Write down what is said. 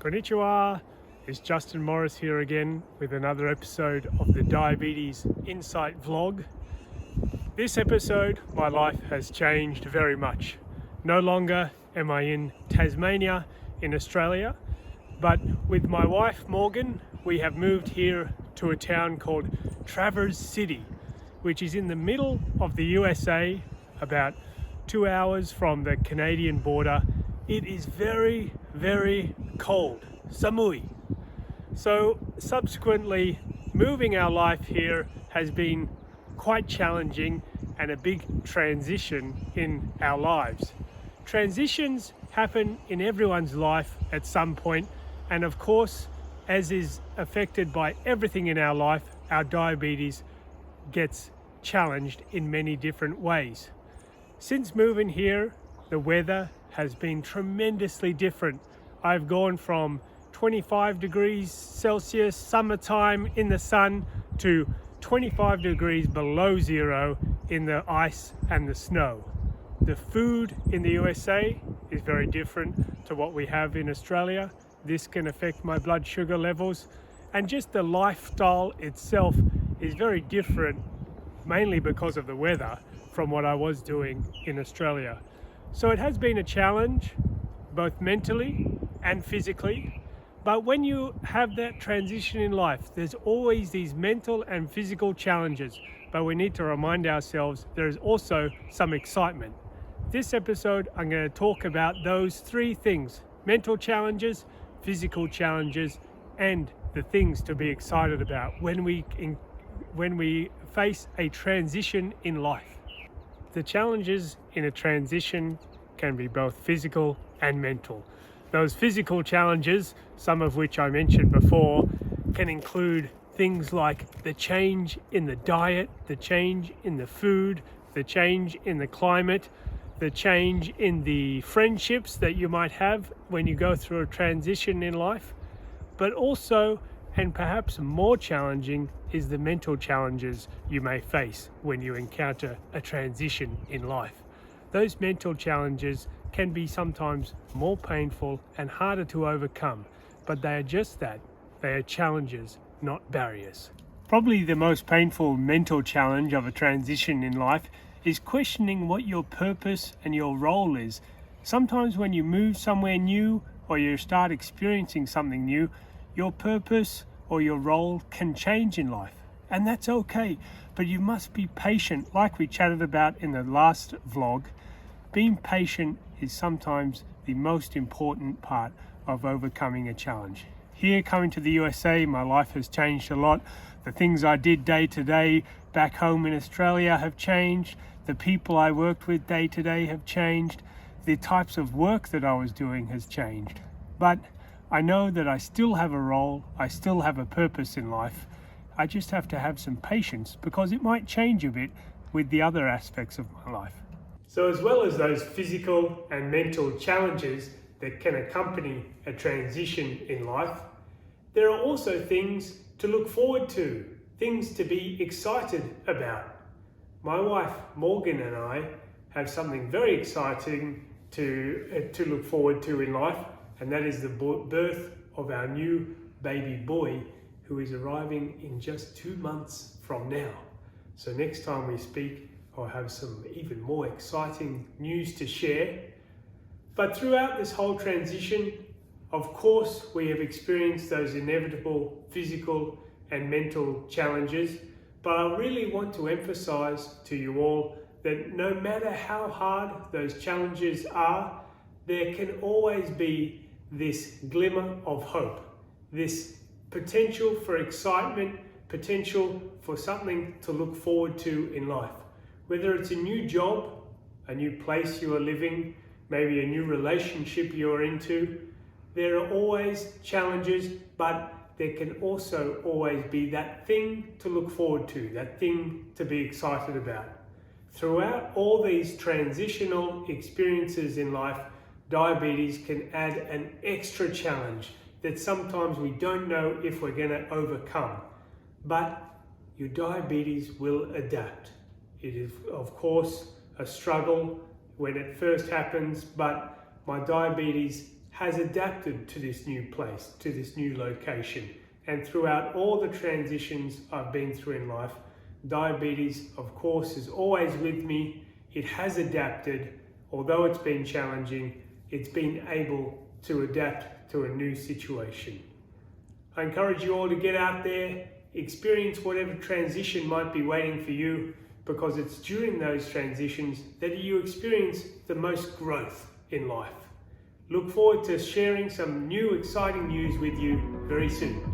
Konnichiwa, it's Justin Morris here again with another episode of the Diabetes Insight vlog. This episode, my life has changed very much. No longer am I in Tasmania in Australia, but with my wife Morgan, we have moved here to a town called Traverse City, which is in the middle of the USA, about 2 hours from the Canadian border. It is very, very cold, samui. So subsequently, moving our life here has been quite challenging and a big transition in our lives. Transitions happen in everyone's life at some point, and of course, as is affected by everything in our life, our diabetes gets challenged in many different ways. Since moving here, the weather has been tremendously different. I've gone from 25 degrees Celsius summertime in the sun to 25 degrees below zero in the ice and the snow. The food in the USA is very different to what we have in Australia. This can affect my blood sugar levels, and just the lifestyle itself is very different, mainly because of the weather, from what I was doing in Australia. So it has been a challenge, both mentally and physically. But when you have that transition in life, there's always these mental and physical challenges. But we need to remind ourselves there is also some excitement. This episode, I'm going to talk about those three things: mental challenges, physical challenges, and the things to be excited about when we face a transition in life. The challenges in a transition can be both physical and mental. Those physical challenges, some of which I mentioned before, can include things like the change in the diet, the change in the food, the change in the climate, the change in the friendships that you might have when you go through a transition in life. But also, and perhaps more challenging, is the mental challenges you may face when you encounter a transition in life. Those mental challenges can be sometimes more painful and harder to overcome, but they are just that. They are challenges, not barriers. Probably the most painful mental challenge of a transition in life is questioning what your purpose and your role is. Sometimes when you move somewhere new or you start experiencing something new, your purpose or your role can change in life, and that's okay. But you must be patient, like we chatted about in the last vlog. Being patient is sometimes the most important part of overcoming a challenge. Here, coming to the USA, my life has changed a lot. The things I did day to day back home in Australia have changed. The people I worked with day to day have changed. The types of work that I was doing has changed. But I know that I still have a role, I still have a purpose in life. I just have to have some patience because it might change a bit with the other aspects of my life. So as well as those physical and mental challenges that can accompany a transition in life, there are also things to look forward to, things to be excited about. My wife Morgan and I have something very exciting to look forward to in life, and that is the birth of our new baby boy, who is arriving in just 2 months from now. So next time we speak, I'll have some even more exciting news to share. But throughout this whole transition, of course, we have experienced those inevitable physical and mental challenges, but I really want to emphasize to you all that no matter how hard those challenges are, there can always be this glimmer of hope, this potential for excitement, potential for something to look forward to in life. Whether it's a new job, a new place you are living, maybe a new relationship you're into, there are always challenges, but there can also always be that thing to look forward to, that thing to be excited about. Throughout all these transitional experiences in life, diabetes can add an extra challenge that sometimes we don't know if we're going to overcome. But your diabetes will adapt. It is, of course, a struggle when it first happens, but my diabetes has adapted to this new place, to this new location. And throughout all the transitions I've been through in life, diabetes, of course, is always with me. It has adapted. Although it's been challenging, it's been able to adapt to a new situation. I encourage you all to get out there, experience whatever transition might be waiting for you, because it's during those transitions that you experience the most growth in life. Look forward to sharing some new exciting news with you very soon.